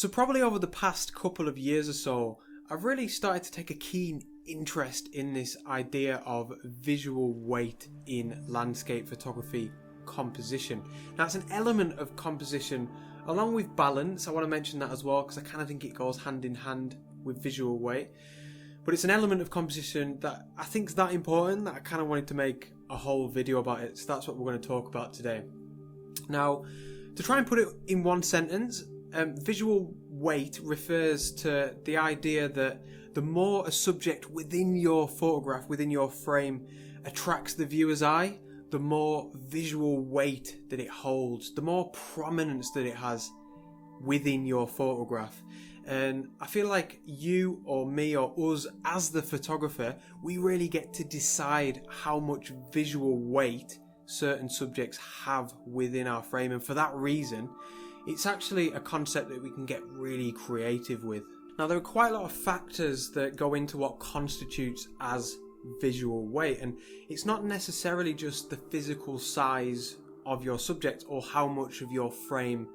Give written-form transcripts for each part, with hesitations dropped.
So probably over the past couple of years or so, I've really started to take a keen interest in this idea of visual weight in landscape photography composition. Now it's an element of composition along with balance. I want to mention that as well because I kind of think it goes hand in hand with visual weight. But it's an element of composition that I think is that important that I kind of wanted to make a whole video about it. So that's what we're going to talk about today. Now, to try and put it in one sentence, visual weight refers to the idea that the more a subject within your photograph, within your frame, attracts the viewer's eye, the more visual weight that it holds, the more prominence that it has within your photograph. And I feel like you or me or us as the photographer, we really get to decide how much visual weight certain subjects have within our frame. And for that reason, it's actually a concept that we can get really creative with. Now, there are quite a lot of factors that go into what constitutes as visual weight, and it's not necessarily just the physical size of your subject or how much of your frame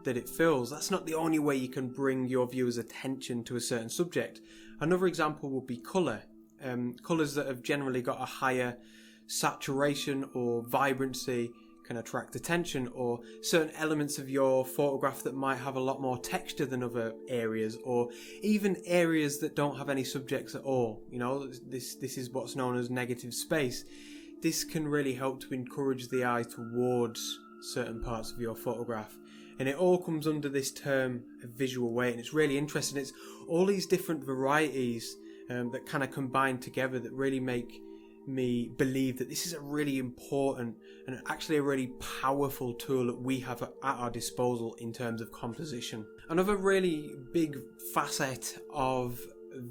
that it fills. That's not the only way you can bring your viewer's attention to a certain subject. Another example would be colour. Colours that have generally got a higher saturation or vibrancy can attract attention, or certain elements of your photograph that might have a lot more texture than other areas, or even areas that don't have any subjects at all. You know, this is what's known as negative space. This can really help to encourage the eye towards certain parts of your photograph, and it all comes under this term of visual weight. And it's really interesting. It's all these different varieties that kind of combine together that really make me believe that this is a really important and actually a really powerful tool that we have at our disposal in terms of composition. Another really big facet of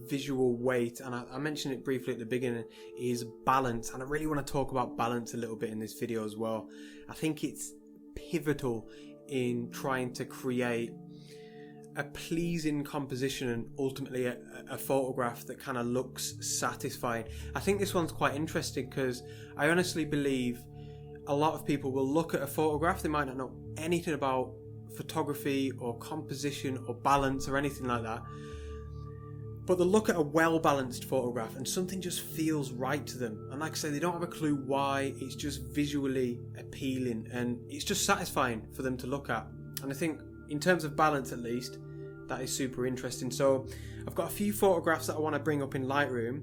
visual weight, and I mentioned it briefly at the beginning, is balance. And I really want to talk about balance a little bit in this video as well. I think it's pivotal in trying to create a pleasing composition and ultimately a photograph that kind of looks satisfying. I think this one's quite interesting because I honestly believe a lot of people will look at a photograph, they might not know anything about photography or composition or balance or anything like that, but they'll look at a well-balanced photograph and something just feels right to them. And like I say, they don't have a clue why. It's just visually appealing and it's just satisfying for them to look at. And I think in terms of balance, at least, that is super interesting. So I've got a few photographs that I want to bring up in Lightroom,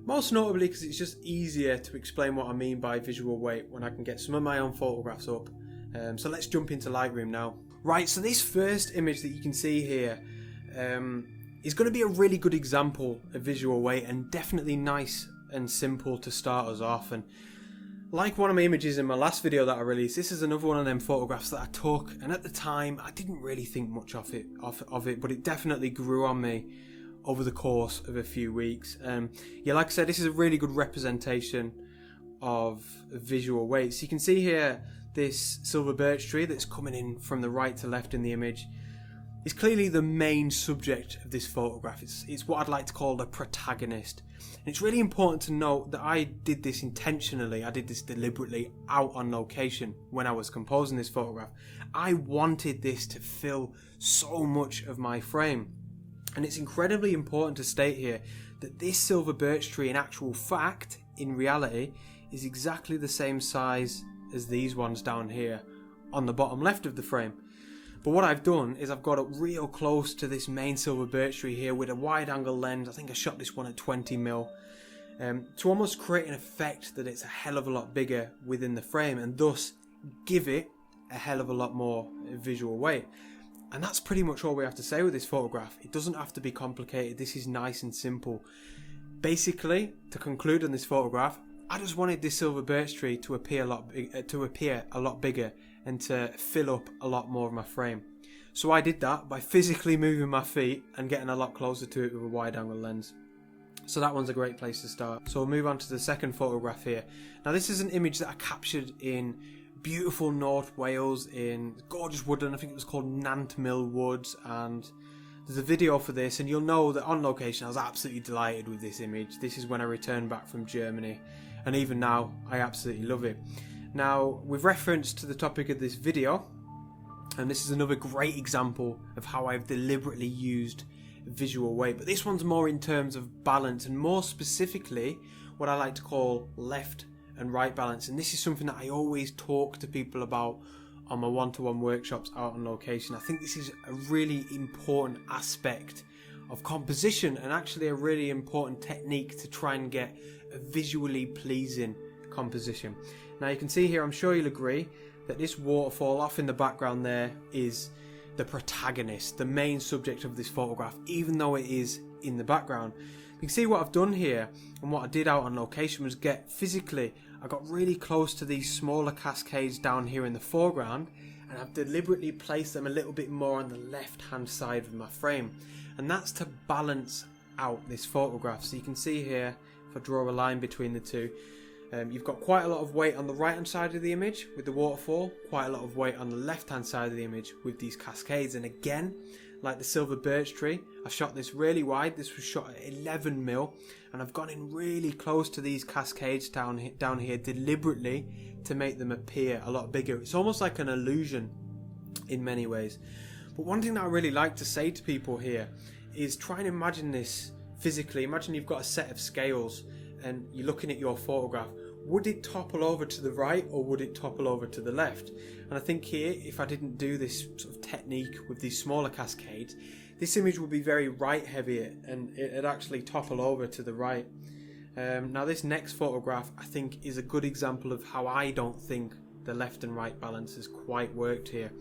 most notably because it's just easier to explain what I mean by visual weight when I can get some of my own photographs up. So let's jump into Lightroom now. Right, so this first image that you can see here is going to be a really good example of visual weight, and definitely nice and simple to start us off. And like one of my images in my last video that I released, this is another one of them photographs that I took, and at the time I didn't really think much of it, but it definitely grew on me over the course of a few weeks. Yeah, like I said, this is a really good representation of visual weight. So you can see here this silver birch tree that's coming in from the right to left in the image. It's clearly the main subject of this photograph. It's what I'd like to call the protagonist. And it's really important to note that I did this intentionally. I did this deliberately out on location when I was composing this photograph. I wanted this to fill so much of my frame. And it's incredibly important to state here that this silver birch tree, in actual fact, in reality, is exactly the same size as these ones down here on the bottom left of the frame. But what I've done is I've got up real close to this main silver birch tree here with a wide angle lens. I think I shot this one at 20mm to almost create an effect that it's a hell of a lot bigger within the frame and thus give it a hell of a lot more visual weight. And that's pretty much all we have to say with this photograph. It doesn't have to be complicated. This is nice and simple. Basically, to conclude on this photograph, I just wanted this silver birch tree to appear a lot bigger and to fill up a lot more of my frame. So I did that by physically moving my feet and getting a lot closer to it with a wide angle lens. So that one's a great place to start. So we'll move on to the second photograph here. Now this is an image that I captured in beautiful North Wales in gorgeous woodland. I think it was called Nant Mill Woods, and there's a video for this, and you'll know that on location I was absolutely delighted with this image. This is when I returned back from Germany, and even now I absolutely love it. Now, with reference to the topic of this video, And this is another great example of how I've deliberately used visual weight. But this one's more in terms of balance, and more specifically what I like to call left and right balance. And this is something that I always talk to people about on my one-to-one workshops out on location. I think this is a really important aspect of composition, and actually a really important technique to try and get a visually pleasing composition. Now you can see here, I'm sure you'll agree, that this waterfall off in the background there is the protagonist, the main subject of this photograph, even though it is in the background. You can see what I've done here, and what I did out on location was I got really close to these smaller cascades down here in the foreground, and I've deliberately placed them a little bit more on the left hand side of my frame, and that's to balance out this photograph. So you can see here, if I draw a line between the two, you've got quite a lot of weight on the right hand side of the image with the waterfall, quite a lot of weight on the left hand side of the image with these cascades. And again, like the silver birch tree, I shot this really wide. This was shot at 11mm, and I've gone in really close to these cascades down here deliberately to make them appear a lot bigger. It's almost like an illusion in many ways. But one thing that I really like to say to people here is try and imagine this physically. Imagine you've got a set of scales and you're looking at your photograph. Would it topple over to the right, or would it topple over to the left? And I think here, if I didn't do this sort of technique with these smaller cascades, this image would be very right heavy, and it'd actually topple over to the right. Now this next photograph I think is a good example of how I don't think the left and right balance has quite worked here.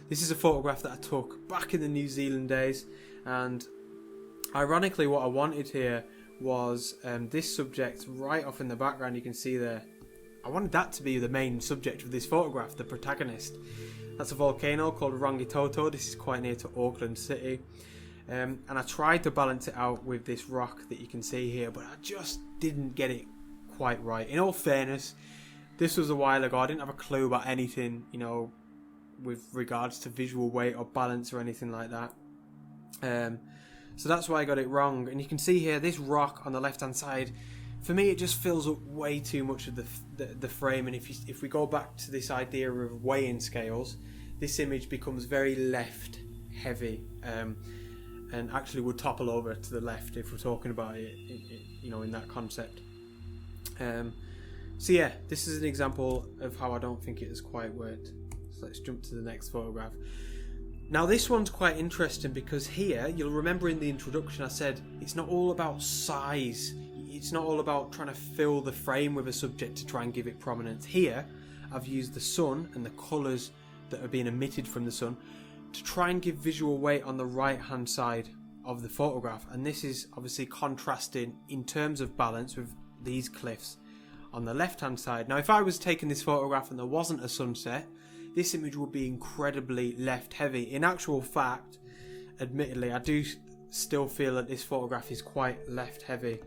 This is a photograph that I took back in the New Zealand days, and ironically what I wanted here was this subject right off in the background. You can see there, I wanted that to be the main subject of this photograph, the protagonist. That's a volcano called Rangitoto. This is quite near to Auckland City, and I tried to balance it out with this rock that you can see here, but I just didn't get it quite right. In all fairness, this was a while ago. I didn't have a clue about anything, with regards to visual weight or balance or anything like that. So that's why I got it wrong. And you can see here, this rock on the left hand side, for me it just fills up way too much of the frame. And if we go back to this idea of weighing scales, this image becomes very left heavy, and actually would topple over to the left if we're talking about it, in that concept. So yeah, this is an example of how I don't think it has quite worked. So let's jump to the next photograph. Now this one's quite interesting because here, you'll remember in the introduction I said it's not all about size. It's not all about trying to fill the frame with a subject to try and give it prominence. Here, I've used the sun and the colours that are being emitted from the sun to try and give visual weight on the right hand side of the photograph. And this is obviously contrasting in terms of balance with these cliffs on the left hand side. Now if I was taking this photograph and there wasn't a sunset, this image would be incredibly left heavy. In actual fact, admittedly, I do still feel that this photograph is quite left heavy.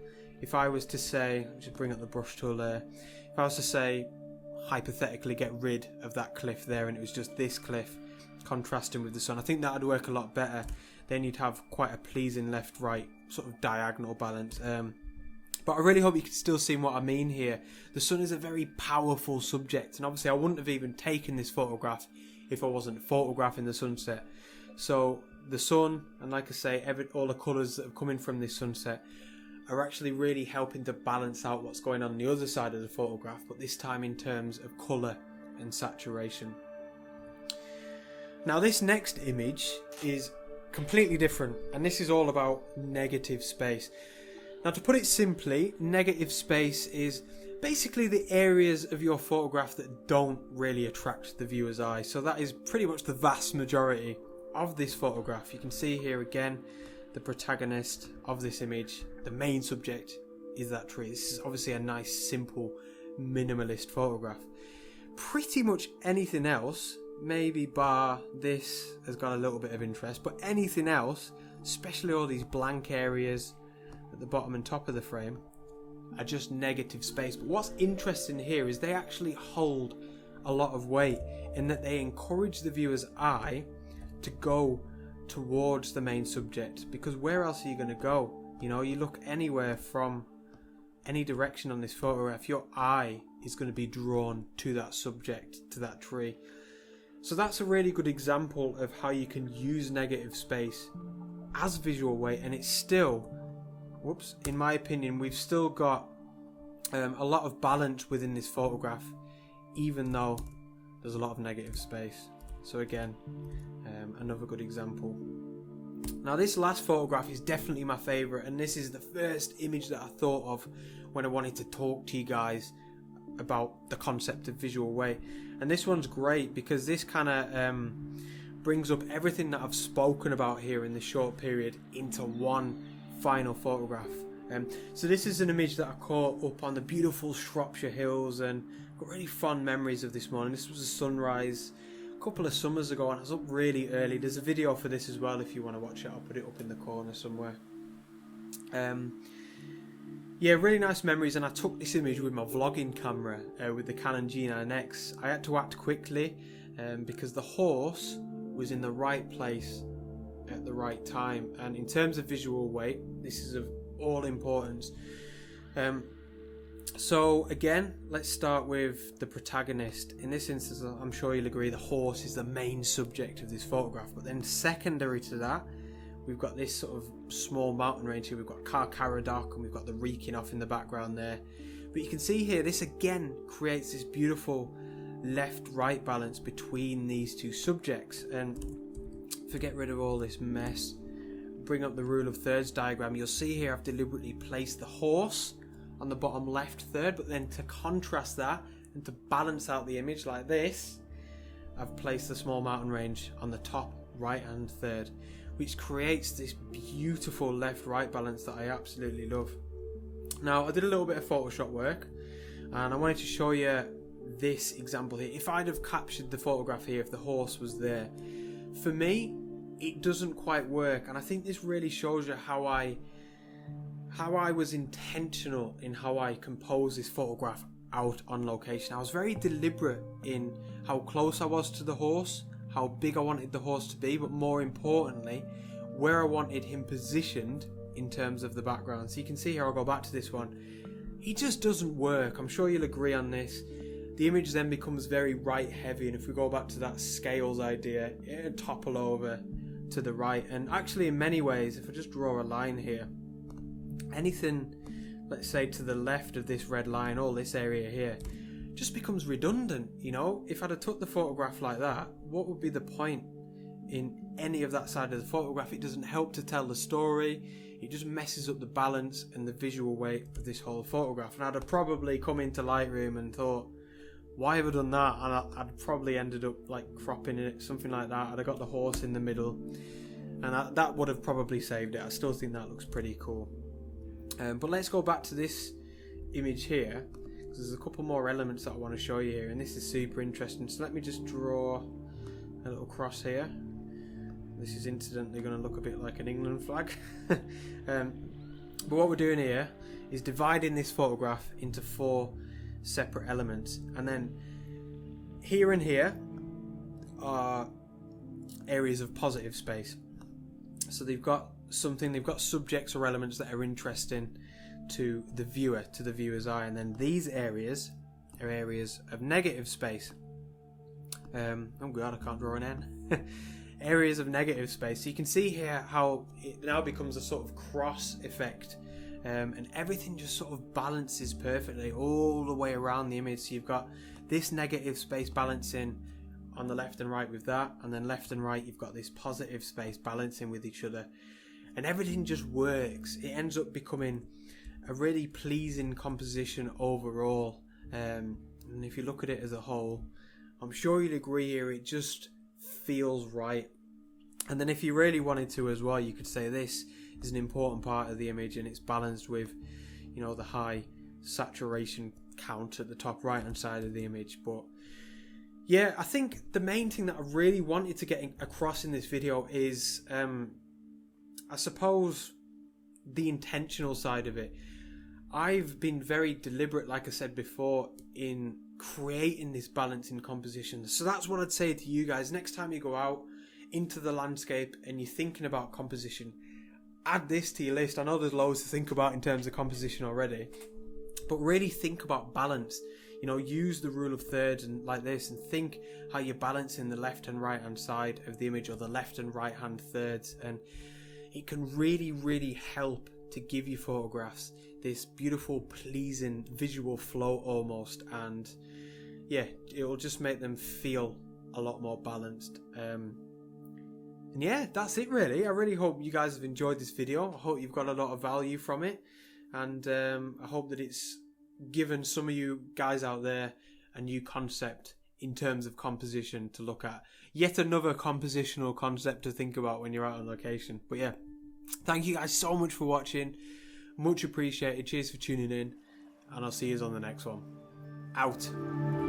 If I was to say, just bring up the brush tool there, if I was to say, hypothetically get rid of that cliff there and it was just this cliff contrasting with the sun, I think that would work a lot better. Then you'd have quite a pleasing left-right sort of diagonal balance. But I really hope you can still see what I mean here. The sun is a very powerful subject, and obviously I wouldn't have even taken this photograph if I wasn't photographing the sunset. So the sun, and like I say, all the colours that are coming from this sunset are actually really helping to balance out what's going on the other side of the photograph, but this time in terms of colour and saturation. Now this next image is completely different, and this is all about negative space. Now to put it simply, negative space is basically the areas of your photograph that don't really attract the viewer's eye. So that is pretty much the vast majority of this photograph. You can see here again the protagonist of this image, the main subject is that tree. This is obviously a nice, simple, minimalist photograph. Pretty much anything else, maybe bar this, has got a little bit of interest, but anything else, especially all these blank areas at the bottom and top of the frame, are just negative space. But what's interesting here is they actually hold a lot of weight in that they encourage the viewer's eye to go towards the main subject, because where else are you going to go? You look anywhere from any direction on this photograph, your eye is going to be drawn to that subject, to that tree. So that's a really good example of how you can use negative space as visual weight, and it's still, in my opinion, we've still got a lot of balance within this photograph, even though there's a lot of negative space. So again, another good example. Now this last photograph is definitely my favourite, and this is the first image that I thought of when I wanted to talk to you guys about the concept of visual weight. And this one's great because this kind of brings up everything that I've spoken about here in this short period into one final photograph. So this is an image that I caught up on the beautiful Shropshire Hills, and got really fond memories of this morning. This was a sunrise a couple of summers ago, and I was up really early. There's a video for this as well if you want to watch it. I'll put it up in the corner somewhere. Yeah, really nice memories, and I took this image with my vlogging camera with the Canon G9X. I had to act quickly because the horse was in the right place at the right time, and in terms of visual weight, this is of all importance. So again, let's start with the protagonist. In this instance, I'm sure you'll agree the horse is the main subject of this photograph, but then secondary to that, we've got this sort of small mountain range here. We've got Caradoc, and we've got the reeking off in the background there. But you can see here, this again creates this beautiful left-right balance between these two subjects. And if I get rid of all this mess, bring up the rule of thirds diagram, you'll see here I've deliberately placed the horse on the bottom left third, but then to contrast that and to balance out the image like this, I've placed the small mountain range on the top right hand third, which creates this beautiful left-right balance that I absolutely love. Now, I did a little bit of Photoshop work, and I wanted to show you this example here. If I'd have captured the photograph here, if the horse was there, for me, it doesn't quite work, and I think this really shows you how I was intentional in how I composed this photograph out on location. I was very deliberate in how close I was to the horse, how big I wanted the horse to be, but more importantly, where I wanted him positioned in terms of the background. So you can see here, I'll go back to this one. He just doesn't work. I'm sure you'll agree on this. The image then becomes very right heavy, and if we go back to that scales idea, it'll topple over to the right. And actually, in many ways, if I just draw a line here, anything, let's say to the left of this red line, all this area here, just becomes redundant. You know, if I'd have took the photograph like that, what would be the point in any of that side of the photograph? It doesn't help to tell the story. It just messes up the balance and the visual weight of this whole photograph. And I'd have probably come into Lightroom and thought, why have I done that? And I'd probably ended up like cropping it, something like that. I'd have got the horse in the middle, and that would have probably saved it. I still think that looks pretty cool. But let's go back to this image here, because there's a couple more elements that I want to show you here, and this is super interesting. So let me just draw a little cross here. This is incidentally going to look a bit like an England flag. But what we're doing here is dividing this photograph into 4 separate elements, and then here and here are areas of positive space. So they've got subjects or elements that are interesting to the viewer, to the viewer's eye, and then these areas are areas of negative space. Oh god, I can't draw an N. Areas of negative space. So you can see here how it now becomes a sort of cross effect, and everything just sort of balances perfectly all the way around the image. So you've got this negative space balancing on the left and right with that, and then left and right you've got this positive space balancing with each other, and everything just works. It ends up becoming a really pleasing composition overall, and if you look at it as a whole, I'm sure you'd agree here, it just feels right. And then if you really wanted to as well, you could say this is an important part of the image, and it's balanced with, you know, the high saturation count at the top right hand side of the image. But yeah, I think the main thing that I really wanted to get across in this video is I suppose the intentional side of it. I've been very deliberate, like I said before, in creating this balance in composition. So that's what I'd say to you guys. Next time you go out into the landscape and you're thinking about composition, add this to your list. I know there's loads to think about in terms of composition already, but really think about balance. You know, use the rule of thirds and like this, and think how you're balancing the left and right hand side of the image, or the left and right hand thirds, and it can really help to give your photographs this beautiful, pleasing visual flow almost, and yeah, it will just make them feel a lot more balanced. And yeah, that's it really. I really hope you guys have enjoyed this video. I hope you've got a lot of value from it, and I hope that it's given some of you guys out there a new concept in terms of composition to look at. Yet another compositional concept to think about when you're out on location. But yeah, thank you guys so much for watching. Much appreciated. Cheers for tuning in, and I'll see you on the next one. Out.